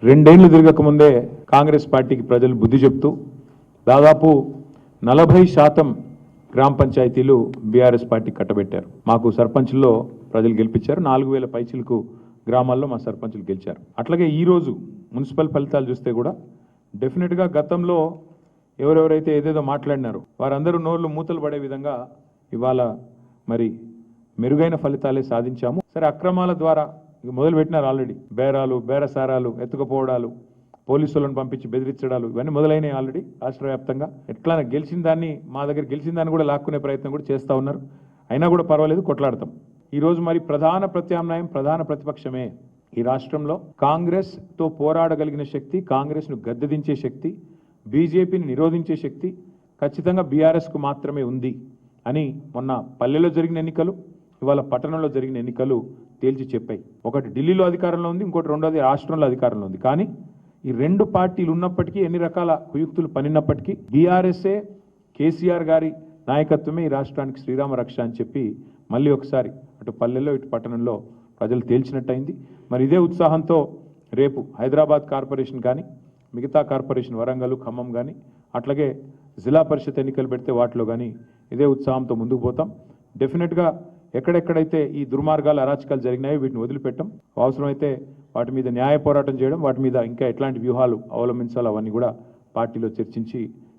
రెండేళ్లు తిరగకముందే కాంగ్రెస్ పార్టీకి ప్రజలు బుద్ధి చెప్తూ దాదాపు 40% గ్రామ పంచాయతీలు బీఆర్ఎస్ పార్టీ కట్టబెట్టారు. మాకు సర్పంచ్ల్లో ప్రజలు గెలిపించారు. 4000 పైచిలకు గ్రామాల్లో మా సర్పంచులు గెలిచారు. అట్లాగే ఈరోజు మున్సిపల్ ఫలితాలు చూస్తే కూడా డెఫినెట్గా గతంలో ఎవరెవరైతే ఏదేదో మాట్లాడినారో వారందరూ నోర్లు మూతలు పడే విధంగా ఇవాళ మరి మెరుగైన ఫలితాలే సాధించాము. సరే, అక్రమాల ద్వారా మొదలు పెట్టినారు ఆల్రెడీ. బేరాలు, బేరసారాలు, ఎత్తుకుపోవడాలు, పోలీసులను పంపించి బెదిరించడాలు ఇవన్నీ మొదలైనవి ఆల్రెడీ రాష్ట్ర వ్యాప్తంగా. ఎట్లా గెలిచిన దాన్ని మా దగ్గర గెలిచిన దాన్ని కూడా లాక్కునే ప్రయత్నం కూడా చేస్తూ ఉన్నారు. అయినా కూడా పర్వాలేదు, కొట్లాడతాం. ఈరోజు మరి ప్రధాన ప్రత్యామ్నాయం ప్రధాన ప్రతిపక్షమే. ఈ రాష్ట్రంలో కాంగ్రెస్తో పోరాడగలిగిన శక్తి, కాంగ్రెస్ను గద్దెదించే శక్తి, బీజేపీని నిరోధించే శక్తి ఖచ్చితంగా బీఆర్ఎస్కు మాత్రమే ఉంది అని మొన్న పల్లెలో జరిగిన ఎన్నికలు, ఇవాళ పట్టణంలో జరిగిన ఎన్నికలు తేల్చి చెప్పాయి. ఒకటి ఢిల్లీలో అధికారంలో ఉంది, ఇంకోటి రెండోది రాష్ట్రంలో అధికారంలో ఉంది. కానీ ఈ రెండు పార్టీలు ఉన్నప్పటికీ, ఎన్ని రకాల కుయుక్తులు పనిన్నప్పటికీ బీఆర్ఎస్ఏ, కేసీఆర్ గారి నాయకత్వమే ఈ రాష్ట్రానికి శ్రీరామ రక్ష అని చెప్పి మళ్ళీ ఒకసారి అటు పల్లెల్లో ఇటు పట్టణంలో ప్రజలు తేల్చినట్టయింది. మరి ఇదే ఉత్సాహంతో రేపు హైదరాబాద్ కార్పొరేషన్ కానీ, మిగతా కార్పొరేషన్ వరంగల్, ఖమ్మం కానీ, అట్లాగే జిల్లా పరిషత్ ఎన్నికలు పెడితే వాటిలో కానీ ఇదే ఉత్సాహంతో ముందుకు పోతాం. డెఫినెట్గా ఎక్కడెక్కడైతే ఈ దుర్మార్గాలు, అరాచకాలు జరిగినాయో వీటిని వదిలిపెట్టం. అవసరమైతే వాటి మీద న్యాయ పోరాటం చేయడం, వాటి మీద ఇంకా ఎట్లాంటి వ్యూహాలు అవలంబించాలో అవన్నీ కూడా పార్టీలో చర్చించి